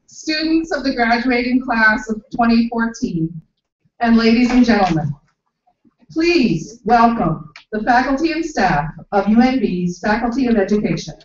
Students of the graduating class of 2014, and ladies and gentlemen, please welcome the faculty and staff of UNB's Faculty of Education.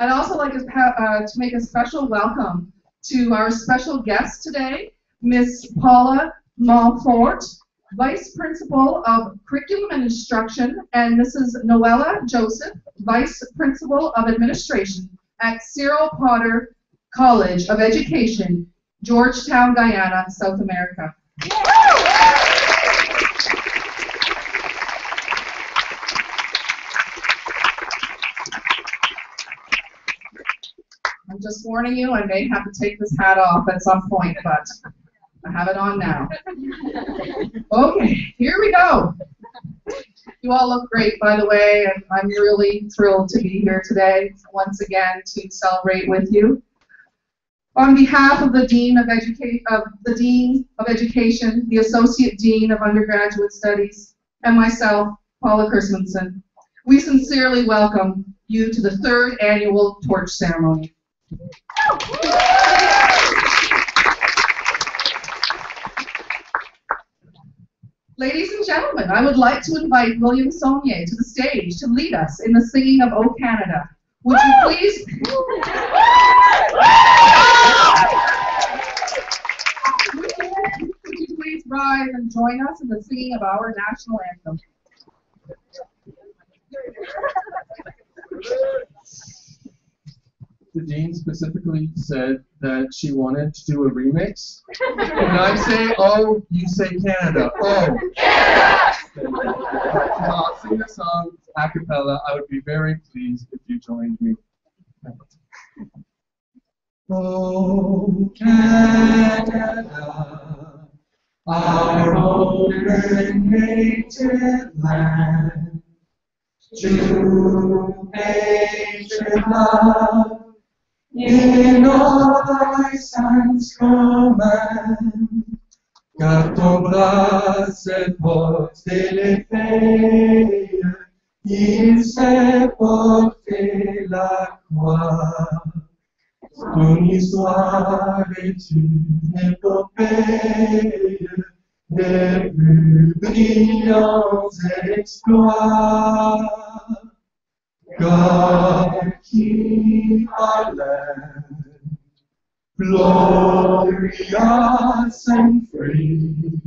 I'd also like to make a special welcome to our special guest today, Ms. Paula Montfort, Vice Principal of Curriculum and Instruction, and Mrs. Noella Joseph, Vice Principal of Administration at Cyril Potter College of Education, Georgetown, Guyana, South America. I'm just warning you, I may have to take this hat off at some point, but I have it on now. Okay, here we go. You all look great, by the way, and I'm really thrilled to be here today, once again, to celebrate with you. On behalf of the Dean of Education, the Associate Dean of Undergraduate Studies, and myself, Paula Kersmanson, we sincerely welcome you to the 3rd annual torch ceremony. Ladies and gentlemen, I would like to invite William Saulnier to the stage to lead us in the singing of O Canada. Would you please... Would you please rise and join us in the singing of our national anthem? The Dean specifically said that she wanted to do a remix. When I say "oh," you say Canada. Oh, Canada! I'll sing the song a cappella. I would be very pleased if you joined me. Oh, Canada, our own and native land, true patriot love. In all thy sons command, car ton bras se porte l'épée, il sait porter la croix. Ton histoire est une épopée des plus brillants exploits. God, keep our land glorious and free.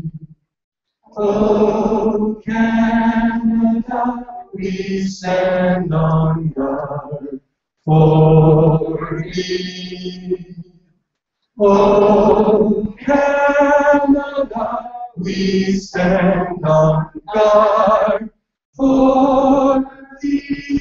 Oh, Canada, we stand on guard for thee. Oh, Canada, we stand on guard for thee.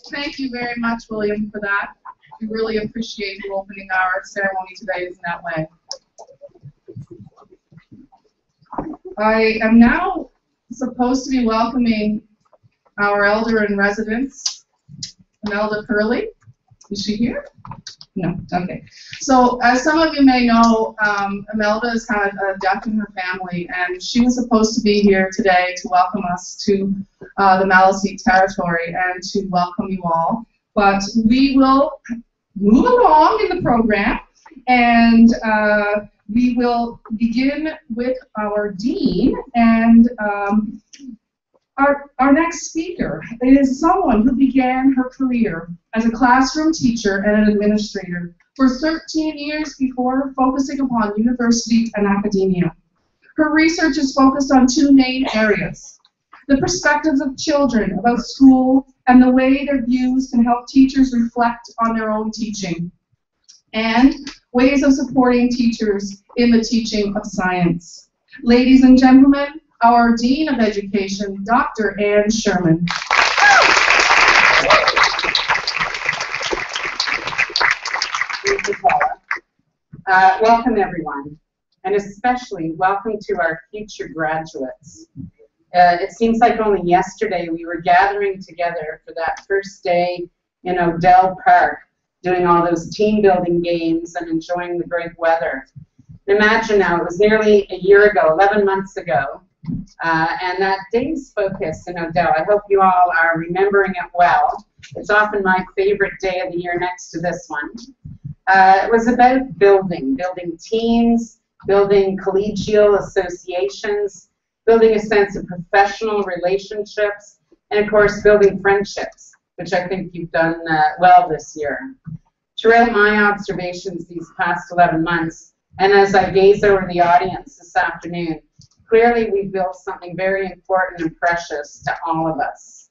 Thank you very much, William, for that. We really appreciate you opening our ceremony today in that way. I am now supposed to be welcoming our elder in residence, Imelda Curley. Is she here? No. Okay. So, as some of you may know, Imelda has had a death in her family, and she was supposed to be here today to welcome us to the Maliseet territory and to welcome you all. But we will move along in the program, and we will begin with our dean and our next speaker is someone who began her career as a classroom teacher and an administrator for 13 years before focusing upon university and academia. Her research is focused on two main areas: the perspectives of children about school and the way their views can help teachers reflect on their own teaching, and ways of supporting teachers in the teaching of science. Ladies and gentlemen, our Dean of Education, Dr. Anne Sherman. Thank you, Paula. Welcome, everyone, and especially welcome to our future graduates. It seems like only yesterday we were gathering together for that first day in Odell Park, doing all those team building games and enjoying the great weather. Imagine now, it was nearly a year ago, 11 months ago, and that day's focus in Odell, I hope you all are remembering it well. It's often my favorite day of the year next to this one. It was about building teams, building collegial associations, building a sense of professional relationships, and of course building friendships, which I think you've done well this year. Throughout my observations these past 11 months, and as I gaze over the audience this afternoon, clearly we've built something very important and precious to all of us.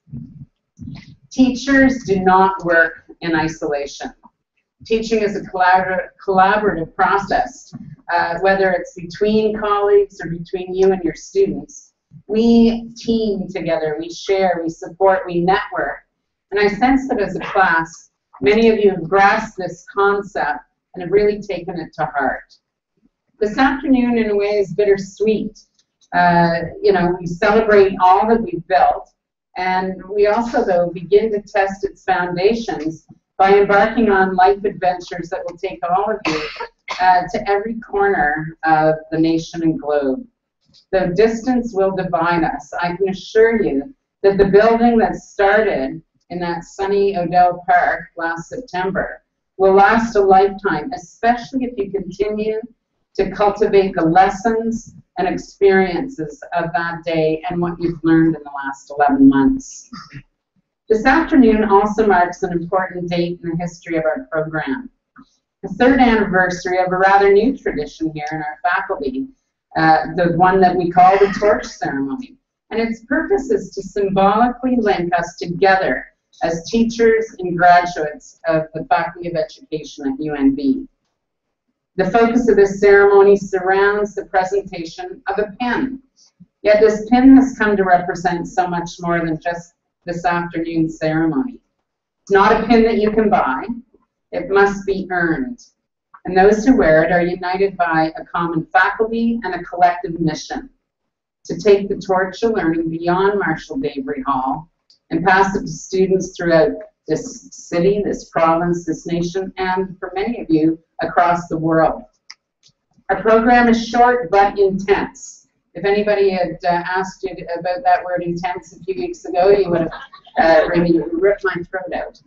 Teachers do not work in isolation. Teaching is a collaborative process, whether it's between colleagues or between you and your students. We team together, we share, we support, we network. And I sense that as a class, many of you have grasped this concept and have really taken it to heart. This afternoon, in a way, is bittersweet. We celebrate all that we've built, and we also, though, begin to test its foundations by embarking on life adventures that will take all of you to every corner of the nation and globe. Though distance will divide us, I can assure you that the building that started in that sunny Odell Park last September will last a lifetime, especially if you continue to cultivate the lessons and experiences of that day and what you've learned in the last 11 months. This afternoon also marks an important date in the history of our program. The third anniversary of a rather new tradition here in our faculty, the one that we call the torch ceremony. And its purpose is to symbolically link us together as teachers and graduates of the Faculty of Education at UNB. The focus of this ceremony surrounds the presentation of a pin. Yet this pin has come to represent so much more than just this afternoon's ceremony. It's not a pin that you can buy. It must be earned. And those who wear it are united by a common faculty and a collective mission to take the torch of learning beyond Marshall Davery Hall and pass it to students throughout this city, this province, this nation, and for many of you, across the world. Our program is short but intense. If anybody had asked you about that word intense a few weeks ago, you would have really ripped my throat out.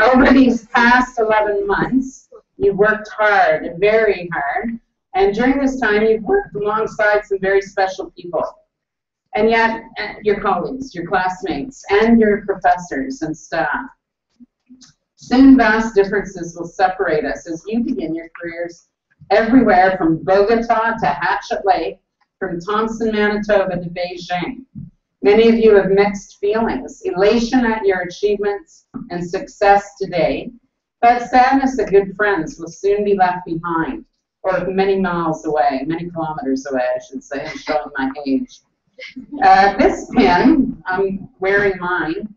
Over these past 11 months, you've worked hard, very hard, and during this time you've worked alongside some very special people. And yet, your colleagues, your classmates, and your professors and staff. Soon vast differences will separate us as you begin your careers everywhere from Bogota to Hatchet Lake, from Thompson, Manitoba to Beijing. Many of you have mixed feelings, elation at your achievements and success today, but sadness that good friends will soon be left behind, or many miles away, many kilometers away, I should say, I'm showing my age. This pin, I'm wearing mine,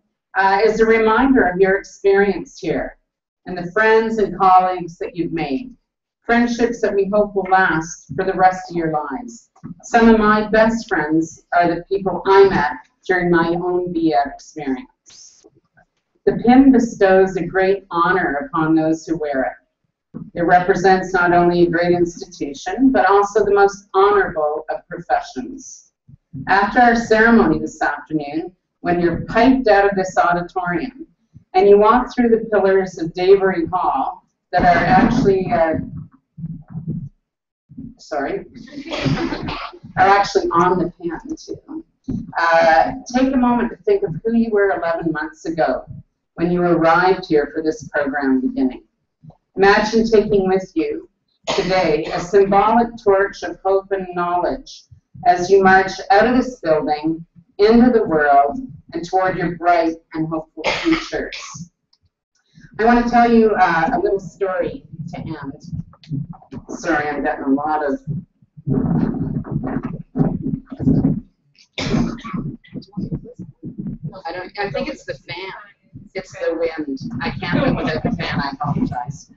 is a reminder of your experience here and the friends and colleagues that you've made. Friendships that we hope will last for the rest of your lives. Some of my best friends are the people I met during my own BA experience. The pin bestows a great honor upon those who wear it. It represents not only a great institution, but also the most honorable of professions. After our ceremony this afternoon, when you're piped out of this auditorium and you walk through the pillars of Davery Hall that are actually, on the pin too, take a moment to think of who you were 11 months ago when you arrived here for this program beginning. Imagine taking with you today a symbolic torch of hope and knowledge as you march out of this building into the world and toward your bright and hopeful futures. I want to tell you a little story to end. Sorry, I'm getting a lot of... I think it's the fan. It's the wind. I can't live without the fan. I apologize.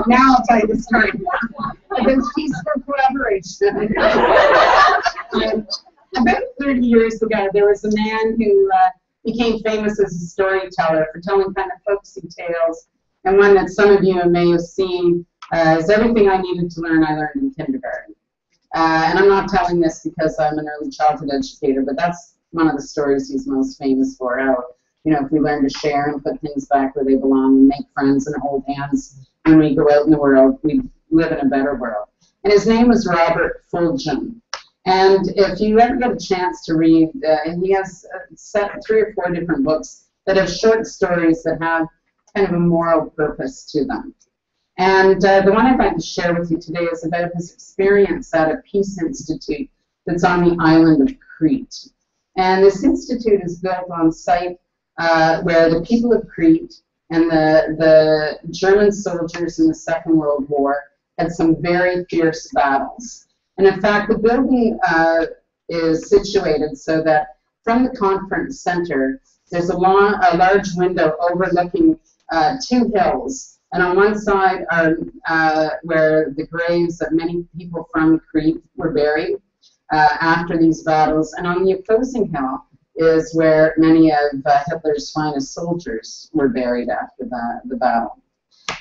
Now I'll tell you the story. It's peaceful collaboration. About 30 years ago, there was a man who became famous as a storyteller for telling kind of folksy tales, and one that some of you may have seen is Everything I Needed to Learn I Learned in Kindergarten. And I'm not telling this because I'm an early childhood educator, but that's one of the stories he's most famous for. How, you know, if we learn to share and put things back where they belong and make friends and hold hands when we go out in the world, we live in a better world. And his name was Robert Fulghum. And if you ever get a chance to read, and he has set 3 or 4 different books that have short stories that have kind of a moral purpose to them. And the one I'd like to share with you today is about his experience at a peace institute that's on the island of Crete. And this institute is built on site where the people of Crete and the German soldiers in the Second World War had some very fierce battles. And in fact, the building is situated so that from the conference center, there's a large window overlooking 2 hills. And on one side are where the graves of many people from Crete were buried after these battles. And on the opposing hill is where many of Hitler's finest soldiers were buried after the battle.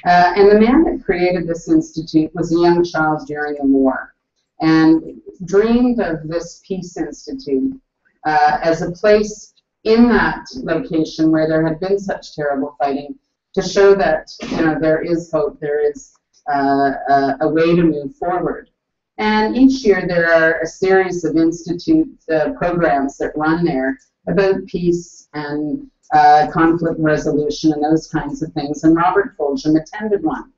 And the man that created this institute was a young child during the war, and dreamed of this peace institute as a place in that location where there had been such terrible fighting, to show that, you know, there is hope, there is a way to move forward. And each year there are a series of institute programs that run there about peace and conflict resolution and those kinds of things, and Robert Fulghum attended one.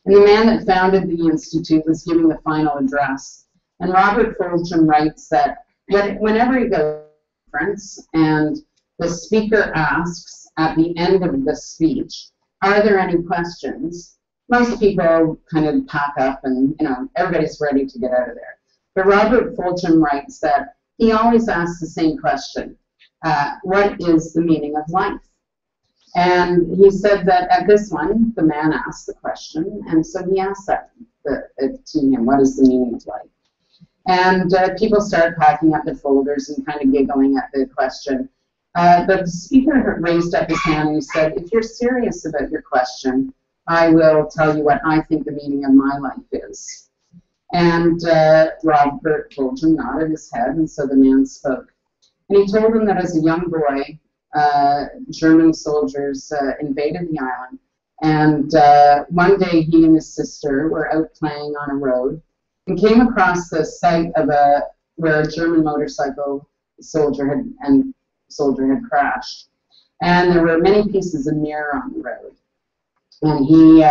And the man that founded the institute was giving the final address. And Robert Fulghum writes that whenever he goes to a conference and the speaker asks at the end of the speech, are there any questions? Most people kind of pack up and, you know, everybody's ready to get out of there. But Robert Fulghum writes that he always asks the same question, what is the meaning of life? And he said that at this one, the man asked the question, and so he asked that to him, what is the meaning of life? And people started packing up their folders and kind of giggling at the question. But the speaker raised up his hand and he said, if you're serious about your question, I will tell you what I think the meaning of my life is. And Robert Fulghum nodded his head, and so the man spoke. And he told him that as a young boy, German soldiers invaded the island, and one day he and his sister were out playing on a road and came across the site of where a German motorcycle soldier had crashed, and there were many pieces of mirror on the road, and he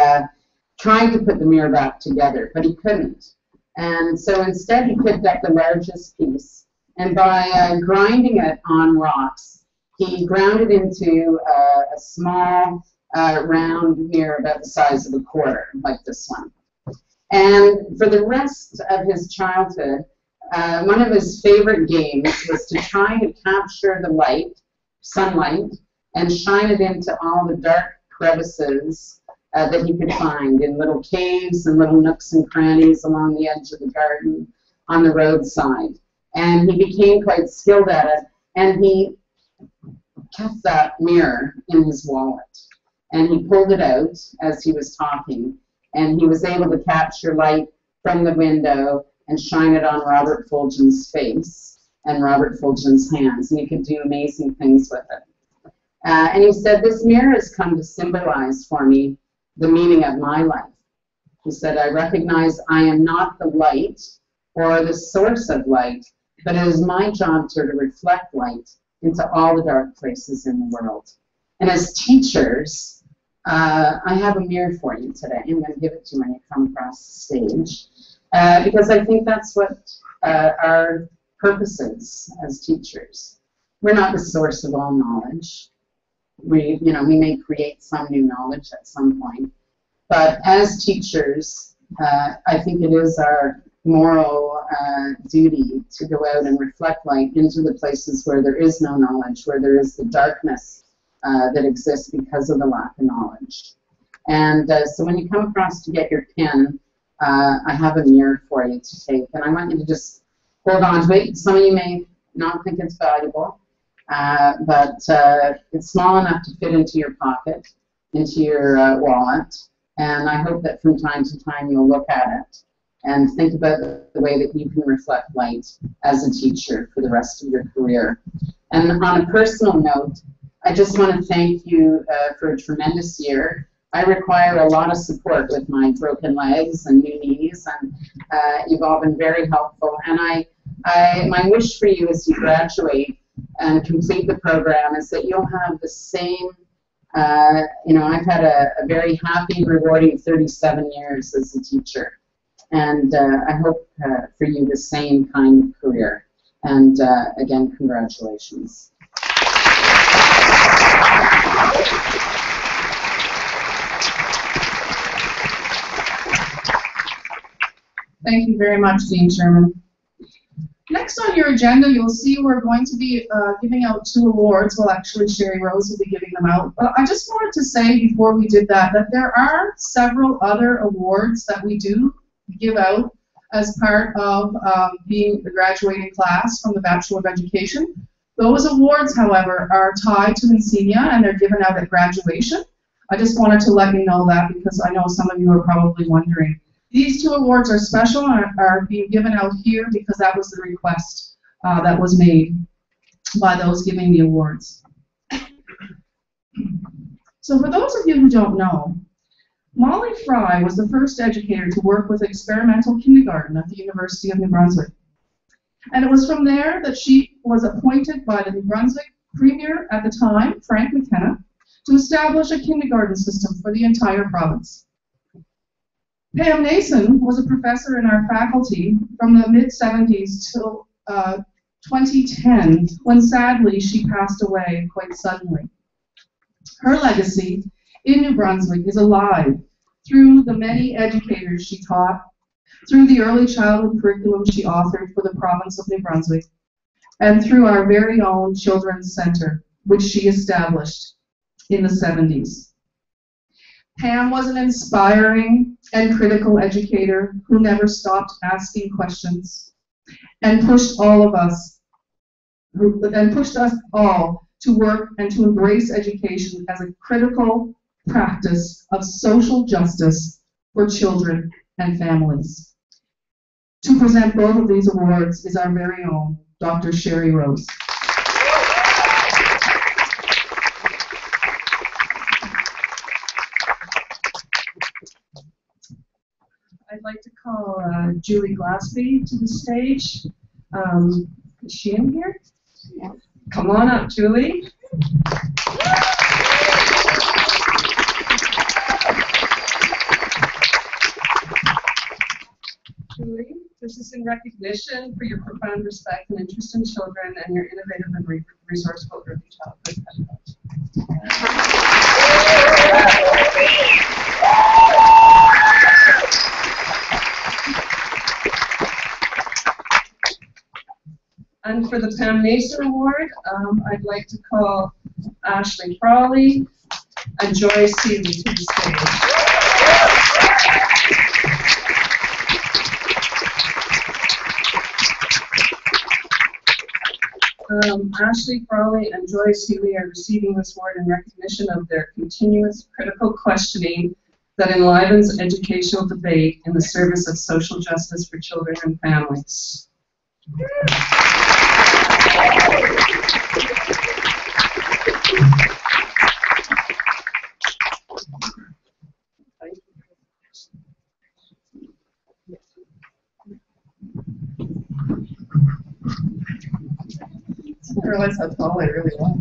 tried to put the mirror back together, but he couldn't, and so instead he picked up the largest piece, and by grinding it on rocks, he ground it into a small round mirror about the size of a quarter, like this one. And for the rest of his childhood, one of his favorite games was to try to capture the sunlight, and shine it into all the dark crevices that he could find in little caves and little nooks and crannies along the edge of the garden, on the roadside. And he became quite skilled at it, and he kept that mirror in his wallet. And he pulled it out as he was talking, and he was able to capture light from the window and shine it on Robert Fulghum's face and Robert Fulghum's hands, and he could do amazing things with it. And he said, this mirror has come to symbolize for me the meaning of my life. He said, I recognize I am not the light or the source of light, but it is my job to reflect light into all the dark places in the world. And as teachers, I have a mirror for you today. I'm going to give it to you when you come across the stage, because I think that's what our purpose is as teachers. We're not the source of all knowledge. We may create some new knowledge at some point, but as teachers, I think it is our moral duty to go out and reflect light into the places where there is no knowledge, where there is the darkness that exists because of the lack of knowledge. And so when you come across to get your pen, I have a mirror for you to take, and I want you to just hold on to it. Some of you may not think it's valuable, but it's small enough to fit into your pocket, into your wallet, and I hope that from time to time you'll look at it and think about the way that you can reflect light as a teacher for the rest of your career. And on a personal note, I just want to thank you for a tremendous year. I require a lot of support with my broken legs and new knees, and you've all been very helpful. And my wish for you as you graduate and complete the program is that you'll have the same, I've had a very happy, rewarding 37 years as a teacher. And I hope for you the same kind of career. And again, congratulations. Thank you very much, Dean Sherman. Next on your agenda, you'll see we're going to be giving out 2 awards. Well, actually, Sherry Rose will be giving them out. But I just wanted to say before we did that there are several other awards that we do give out as part of being the graduating class from the Bachelor of Education. Those awards, however, are tied to Insignia, and they're given out at graduation. I just wanted to let you know that because I know some of you are probably wondering. These 2 awards are special and are being given out here because that was the request that was made by those giving the awards. So for those of you who don't know, Molly Fry was the first educator to work with experimental kindergarten at the University of New Brunswick. And it was from there that she was appointed by the New Brunswick Premier at the time, Frank McKenna, to establish a kindergarten system for the entire province. Pam Nason was a professor in our faculty from the mid-70s till 2010, when sadly she passed away quite suddenly. Her legacy in New Brunswick is alive through the many educators she taught, through the early childhood curriculum she authored for the province of New Brunswick, and through our very own Children's Center, which she established in the 70s. Pam was an inspiring and critical educator who never stopped asking questions and pushed us all to work and to embrace education as a critical practice of social justice for children and families. To present both of these awards is our very own Dr. Sherry Rose. I'd like to call Julie Glaspie to the stage. Is she in here? Yeah. Come on up, Julie. Julie, this is in recognition for your profound respect and interest in children and your innovative and resourceful early childhood pedagogy. And for the Pam Nason Award, I'd like to call Ashley Frawley and Joy Seeley to the stage. Ashley Frawley and Joy Seeley are receiving this award in recognition of their continuous critical questioning that enlivens educational debate in the service of social justice for children and families. I didn't realize how tall I really was.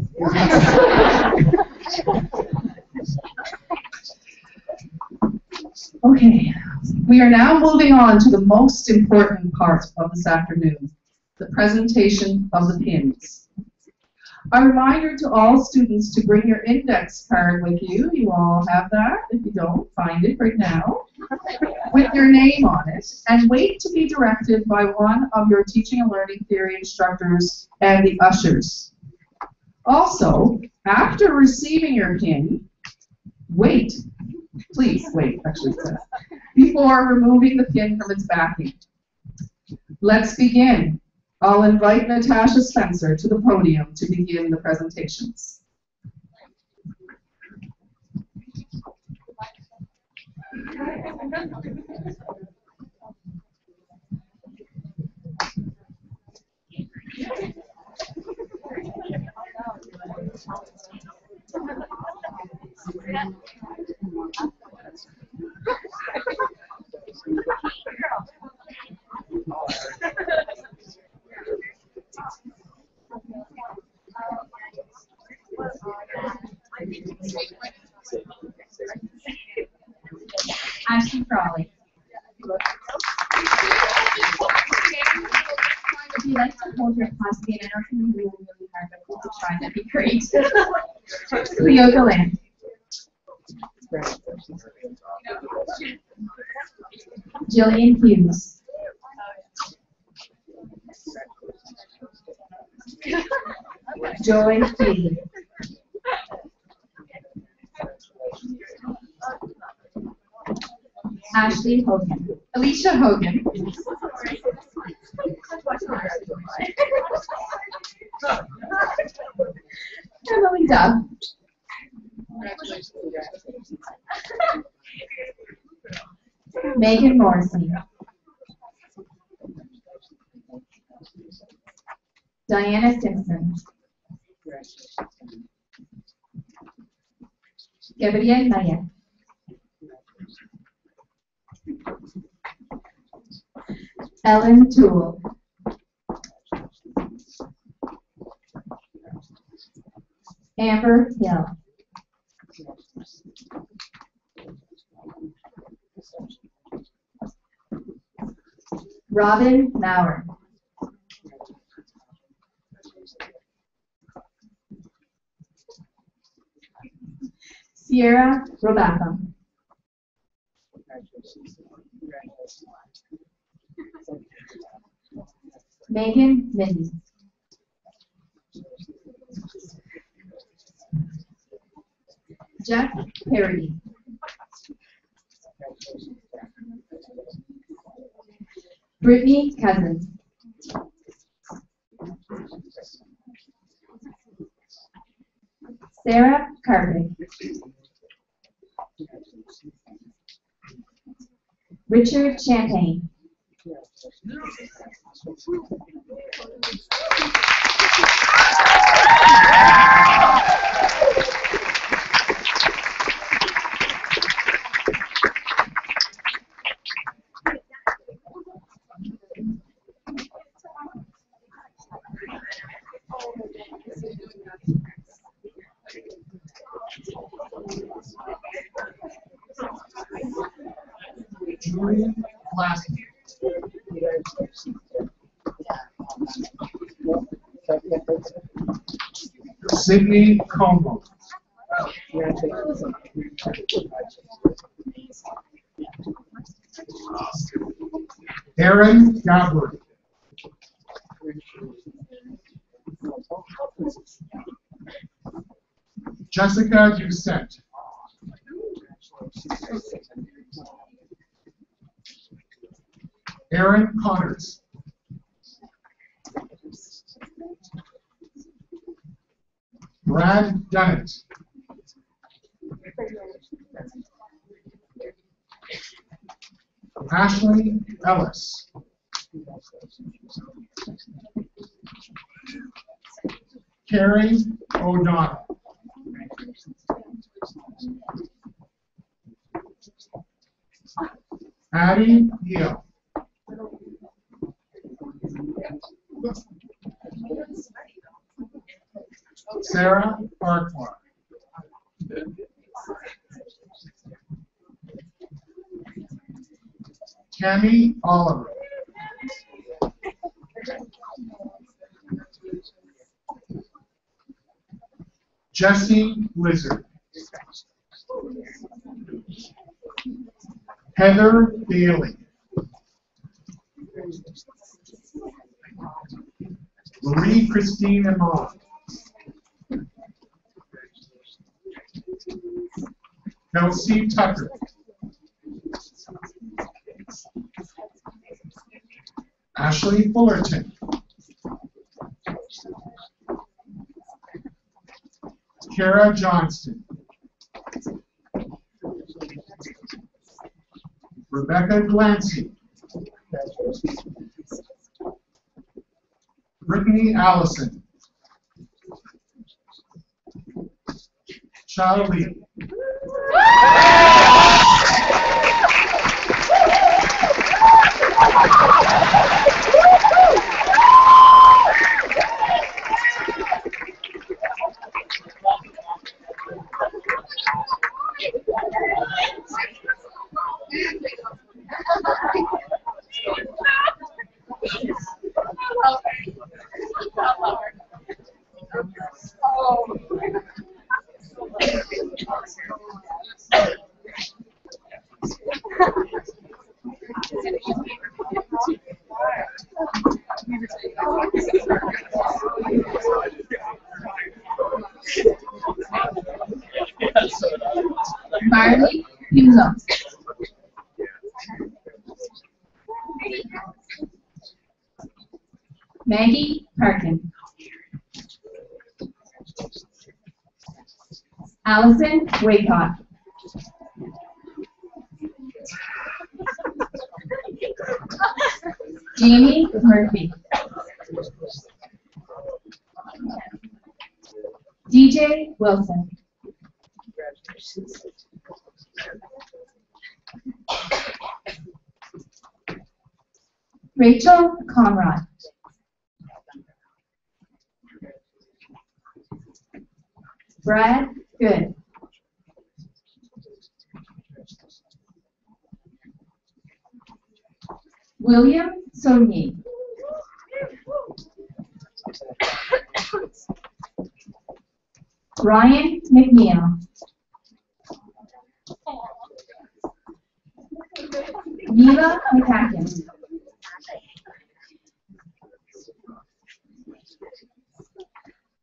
Okay, we are now moving on to the most important part of this afternoon, the presentation of the pins. A reminder to all students to bring your index card with you. You all have that. If you don't, find it right now, with your name on it, and wait to be directed by one of your teaching and learning theory instructors and the ushers. Also, after receiving your pin, wait, please wait, actually it says, before removing the pin from its backing. Let's begin. I'll invite Natasha Spencer to the podium to begin the presentations. Ashley Crawley. If you like to hold your plastic, I know it's going to be really hard, but if you could try, that'd be great. Cleo Galan. Jillian Hughes. Joy Keeley. Ashley Hogan. Alicia Hogan. Emily Dove. Megan Morrissey. Diana Simpson. Gabriel Naya. Ellen Toole. Amber Hill. Robin Maurer. Sierra Robaco. Megan Minton. Jeff Parody. Brittany Cousins. Sarah Carpet. Richard Champagne. Julian Lasky. Sydney Como. Aaron Gabri. Jessica Doucette. Aaron Connors. Brad Dunnett. Ashley Ellis. Carrie O'Donnell. Addie Neal. Sarah Farquhar. Tammy Oliver. Jesse Lizard. Heather Bailey. Marie Christine Amon. Kelsey Tucker. Ashley Fullerton. Kara Johnston. Rebecca Glancy. Brittany Allison. Charlie. Marley Pimlo. Maggie Parkin. Allison Waycott. Jamie Murphy. DJ Wilson. Rachel Conrad. Brad Good. William Sonier. Ryan McNeil. Mila McCacken.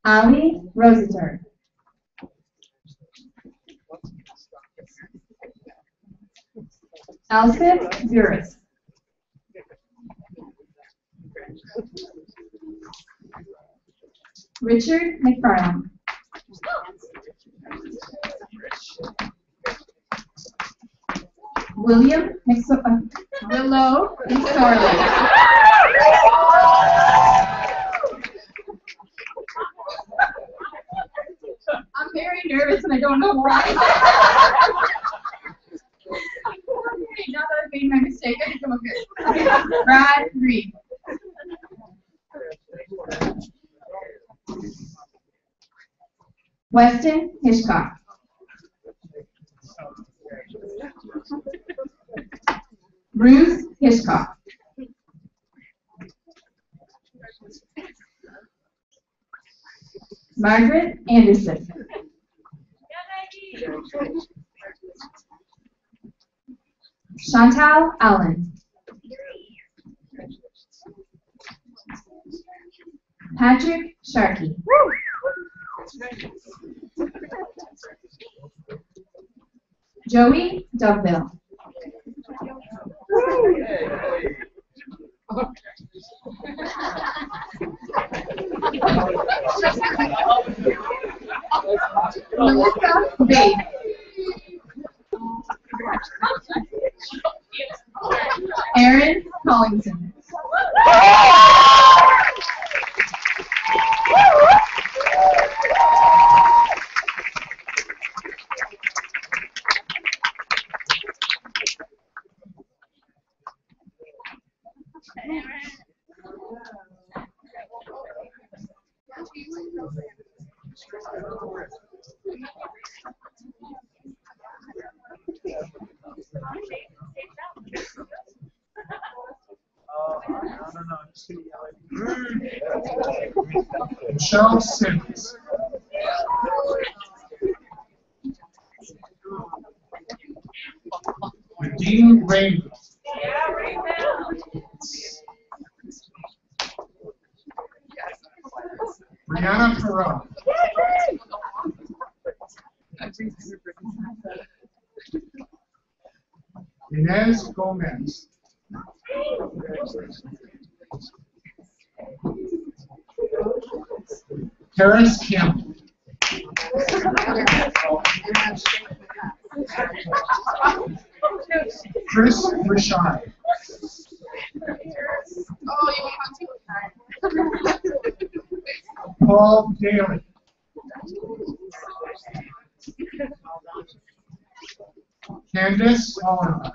Ali Roseter. Elspeth Zuris. Richard McFarland. Willow McSorley. I'm very nervous and I don't know why. Okay, now that I've made my mistake, I think I'm okay. Brad Reed. Weston Hitchcock. Ruth Hitchcock. Margaret Anderson. Chantal Allen. Patrick Sharkey. Joey Doveville. Melissa Bates. Aaron Collington. Michelle Sims. Nadine Rainbow. Brianna Perot. Inez Gomez. Paris Campbell. Chris Rashad. Oh, you want to? Paul Daly. Candace Oliver.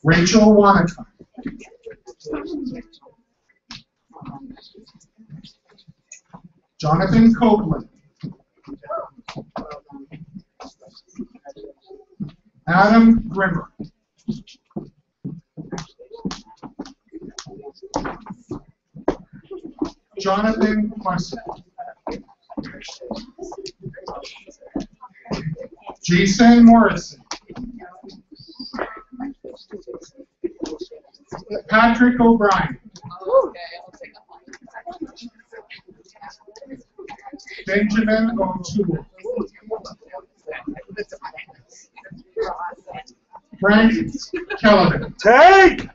Rachel Wanaka. Jonathan Copeland. Adam Grimmer. Jonathan Quest. Jason Morrison. Patrick O'Brien. Benjamin O'Toole. Frank Kellerman. Take!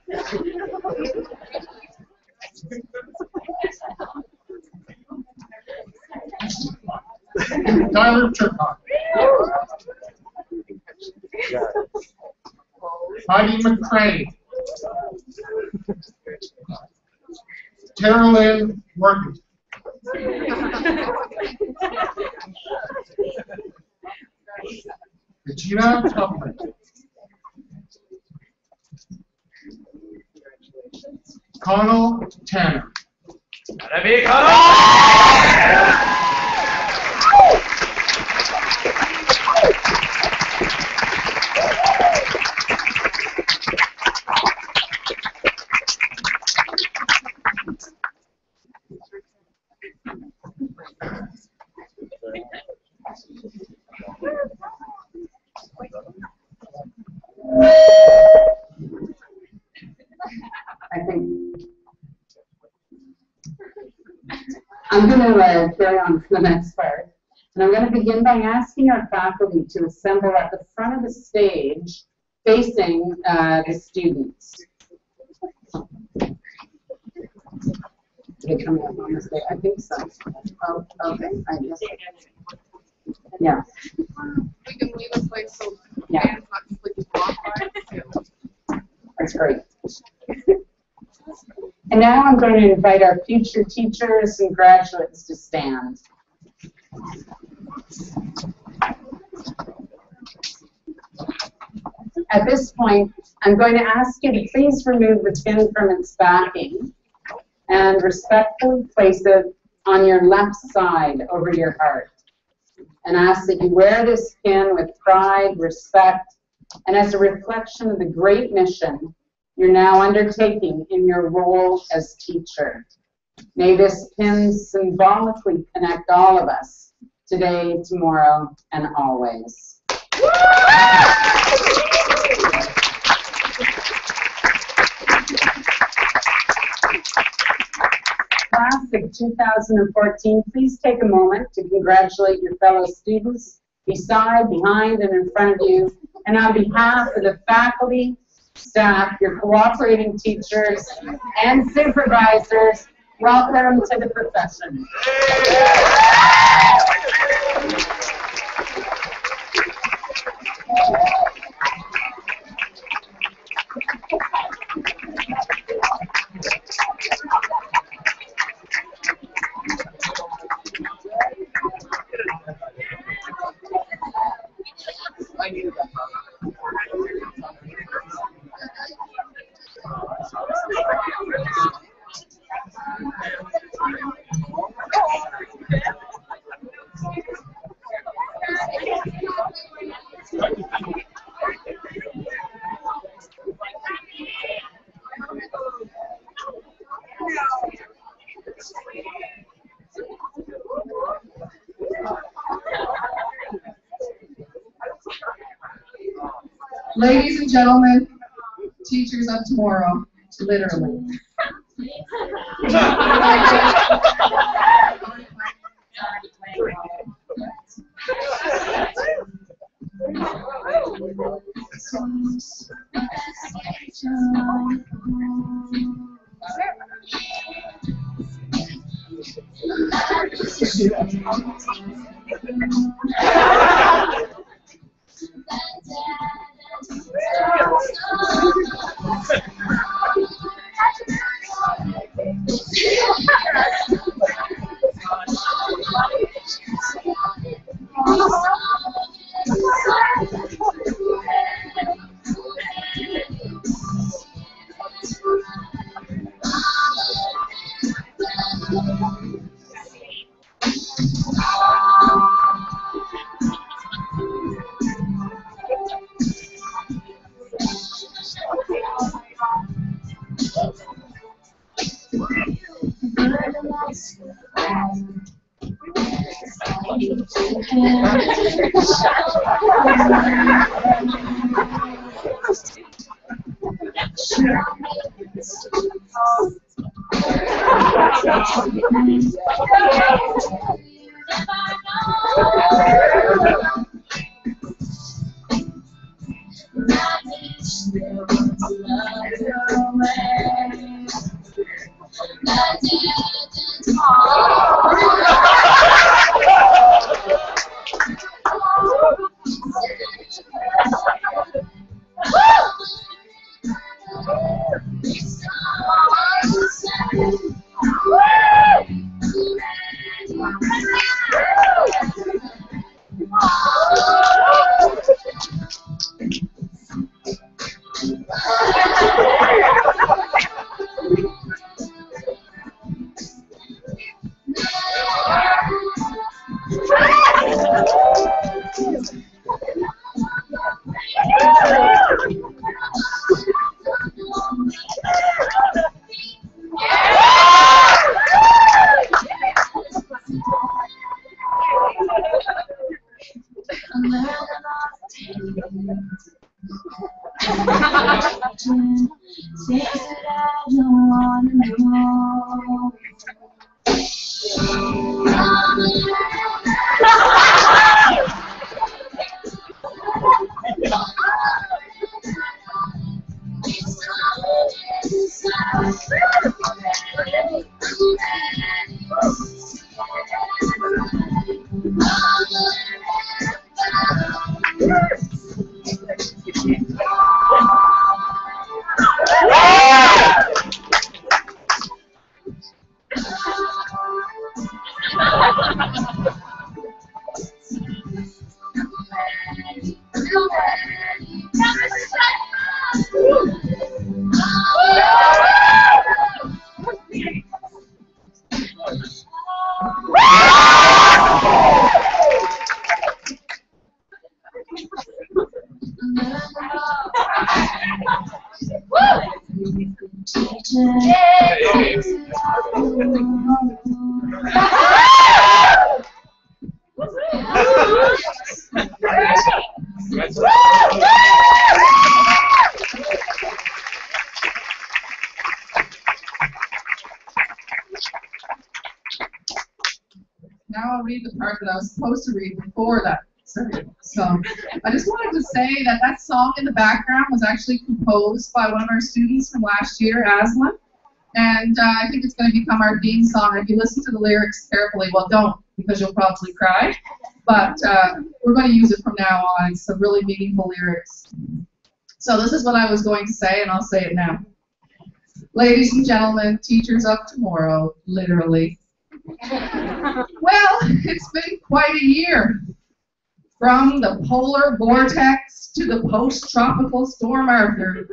Tyler Turcotte. Heidi McCrae. Tara Lynn Working. Regina Tupman. Connell Tanner. I think I'm going to carry on to the next part. And I'm going to begin by asking our faculty to assemble at the front of the stage facing the students. They come up on the stage? I think so. Oh, okay. I guess. Yeah. We can leave this place so Yeah. fans not completely blocked by it. That's great. And now I'm going to invite our future teachers and graduates to stand. At this point, I'm going to ask you to please remove the pin from its backing and respectfully place it on your left side over your heart. And ask that you wear this pin with pride, respect, and as a reflection of the great mission you're now undertaking in your role as teacher. May this pin symbolically connect all of us today, tomorrow, and always. Class of 2014, please take a moment to congratulate your fellow students beside, behind, and in front of you. And on behalf of the faculty, staff, your cooperating teachers, and supervisors, welcome to the profession. Ladies and gentlemen, teachers of tomorrow, literally. Now I'll read the part that I was supposed to read before that. So I just wanted to say that that song in the background was actually composed by one of our students from last year, Aslan. And I think it's going to become our theme song. If you listen to the lyrics carefully, well, don't, because you'll probably cry. But we're going to use it from now on. It's some really meaningful lyrics. So this is what I was going to say, and I'll say it now. Ladies and gentlemen, teachers of tomorrow, literally. Well, it's been quite a year. From the polar vortex to the post-tropical storm Arthur,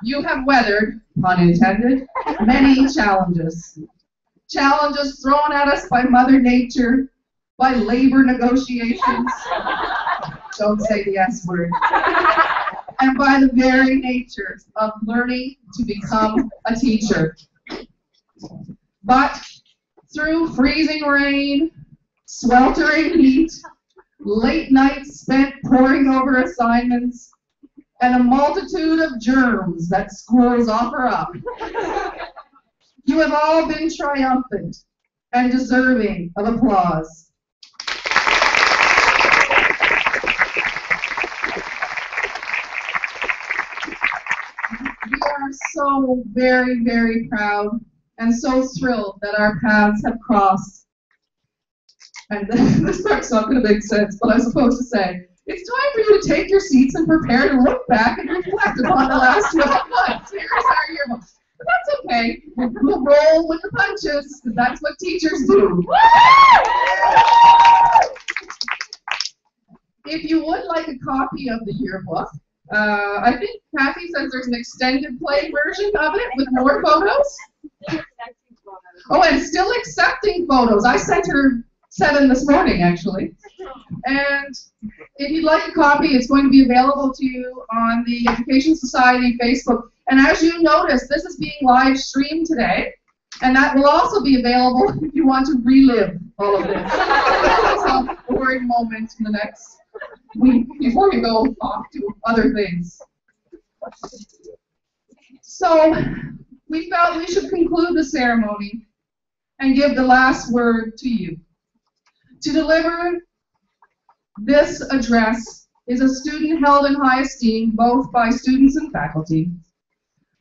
you have weathered, pun intended, many challenges. Challenges thrown at us by Mother Nature, by labor negotiations, don't say the S word, and by the very nature of learning to become a teacher. But through freezing rain, sweltering heat, late nights spent poring over assignments, and a multitude of germs that schools offer up. You have all been triumphant and deserving of applause. We are so very, very proud and so thrilled that our paths have crossed. And this part's not going to make sense, but I'm supposed to say, it's time for you to take your seats and prepare to look back and reflect upon the last 12 months. Here's our yearbook. But that's okay. We'll roll with the punches, because that's what teachers do. If you would like a copy of the yearbook, I think Kathy says there's an extended play version of it with more photos. Oh, and still accepting photos. I sent her 7 this morning, actually. And if you'd like a copy, it's going to be available to you on the Education Society Facebook. And as you notice, this is being live streamed today, and that will also be available if you want to relive all of this. Some boring moments in the next week before you go off to other things. So we felt we should conclude the ceremony and give the last word to you. To deliver this address is a student held in high esteem both by students and faculty.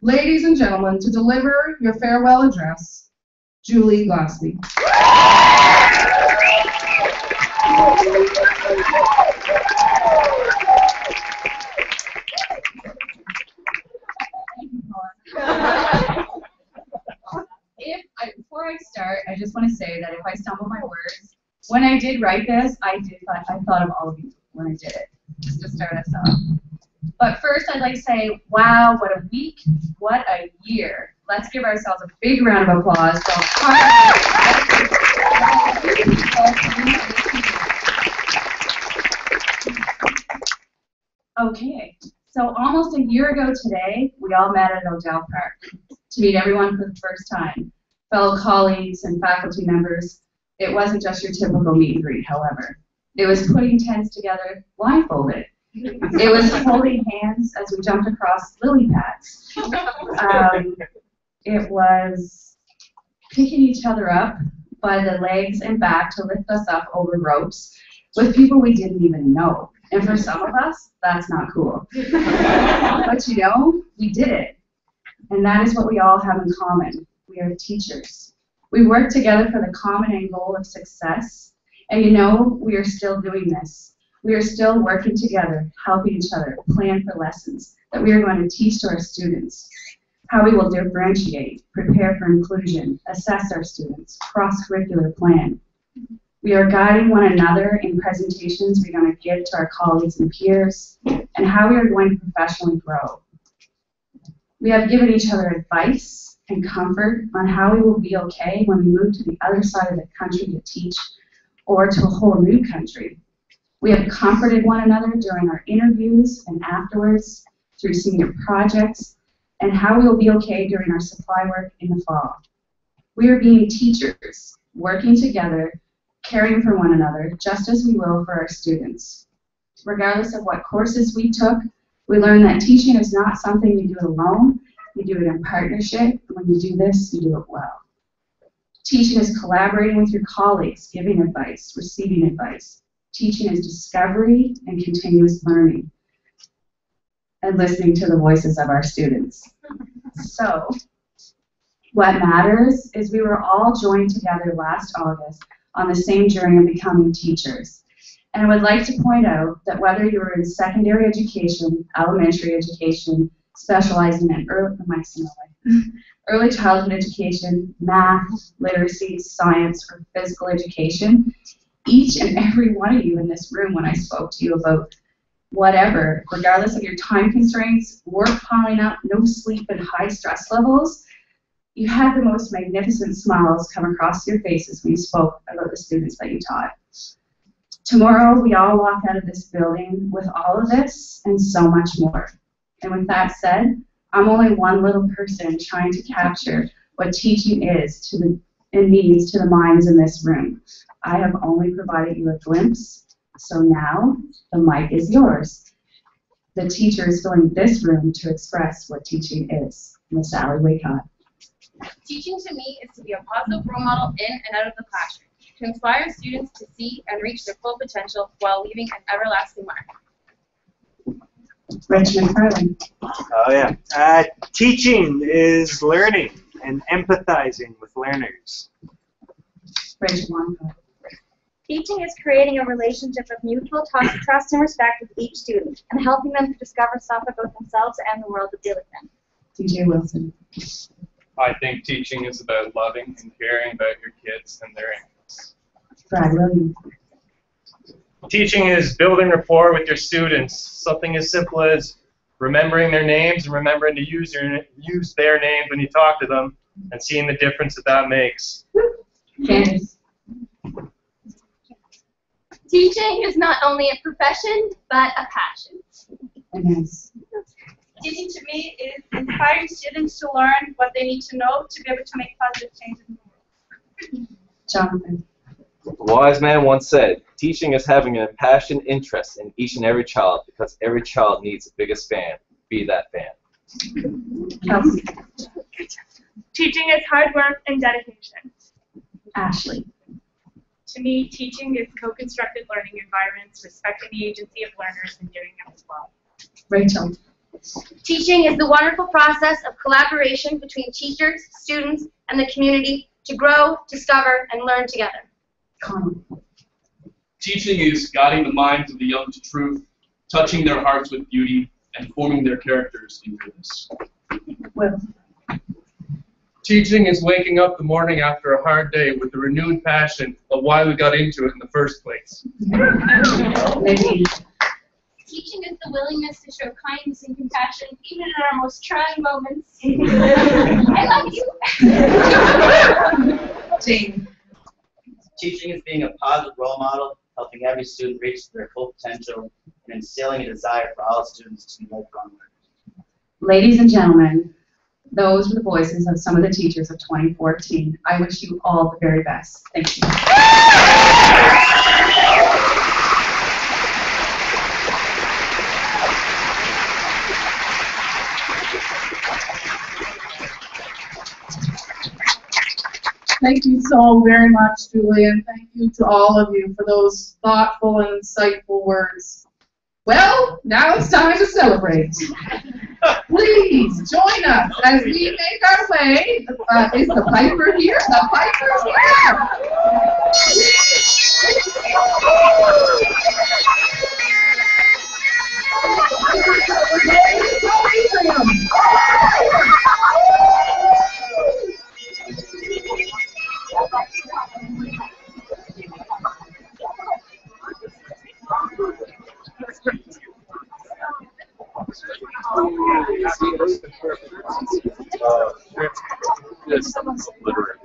Ladies and gentlemen, to deliver your farewell address, Julie Glaspie. Before I start, I just want to say that if I stumble my words, when I did write this, I thought of all of you when I did it, just to start us off. But first, I'd like to say, wow, what a week, what a year. Let's give ourselves a big round of applause. Okay, so almost a year ago today, we all met at Odell Park to meet everyone for the first time. Fellow colleagues and faculty members. It wasn't just your typical meet and greet, however. It was putting tents together blindfolded. It was holding hands as we jumped across lily pads. It was picking each other up by the legs and back to lift us up over ropes with people we didn't even know. And for some of us, that's not cool. But you know, we did it. And that is what we all have in common. We are teachers. We work together for the common end goal of success. And you know, we are still doing this. We are still working together, helping each other plan for lessons that we are going to teach to our students, how we will differentiate, prepare for inclusion, assess our students, cross-curricular plan. We are guiding one another in presentations we're going to give to our colleagues and peers, and how we are going to professionally grow. We have given each other advice and comfort on how we will be okay when we move to the other side of the country to teach, or to a whole new country. We have comforted one another during our interviews and afterwards through senior projects, and how we will be okay during our supply work in the fall. We are being teachers, working together, caring for one another, just as we will for our students. Regardless of what courses we took, we learned that teaching is not something you do alone, you do it in partnership, and when you do this, you do it well. Teaching is collaborating with your colleagues, giving advice, receiving advice. Teaching is discovery and continuous learning, and listening to the voices of our students. So, what matters is we were all joined together last August on the same journey of becoming teachers. And I would like to point out that whether you are in secondary education, elementary education, specializing in early childhood education, math, literacy, science, or physical education, each and every one of you in this room, when I spoke to you about whatever, regardless of your time constraints, work piling up, no sleep, and high stress levels, you had the most magnificent smiles come across your faces when you spoke about the students that you taught. Tomorrow, we all walk out of this building with all of this and so much more. And with that said, I'm only one little person trying to capture what teaching is and means to the minds in this room. I have only provided you a glimpse, so now the mic is yours. the teachers filling this room to express what teaching is. Miss Sally Waycott. Teaching to me is to be a positive role model in and out of the classroom, to inspire students to see and reach their full potential while leaving an everlasting mark. Rich McFarland. Oh yeah. Teaching is learning and empathizing with learners. Rachel Wonka. Teaching is creating a relationship of mutual trust and respect with each student and helping them to discover stuff about themselves and the world that they live in. DJ Wilson. I think teaching is about loving and caring about your kids and their interests. Brad Williams. Teaching is building rapport with your students. Something as simple as remembering their names and remembering to use their names when you talk to them and seeing the difference that makes. Candace. Teaching is not only a profession, but a passion. Inez. Teaching to me is inspiring students to learn what they need to know to be able to make positive changes in the world. Jonathan. A wise man once said, teaching is having an impassioned interest in each and every child because every child needs the biggest fan. Be that fan. Kelsey. Teaching is hard work and dedication. Ashley. To me, teaching is co-constructed learning environments, respecting the agency of learners and doing it as well. Rachel. Teaching is the wonderful process of collaboration between teachers, students, and the community to grow, discover, and learn together. Connell. Teaching is guiding the minds of the young to truth, touching their hearts with beauty, and forming their characters in goodness. Will. Teaching is waking up the morning after a hard day with a renewed passion of why we got into it in the first place. Nadine. Teaching is the willingness to show kindness and compassion even in our most trying moments. I love you. Jane. Teaching is being a positive role model, helping every student reach their full potential, and instilling a desire for all students to be lifelong learners. Ladies and gentlemen, those were the voices of some of the teachers of 2014. I wish you all the very best. Thank you. Thank you so very much, Julian. Thank you to all of you for those thoughtful and insightful words. Well, now it's time to celebrate. Please join us as we make our way. Is the Piper here? The Piper's This literary.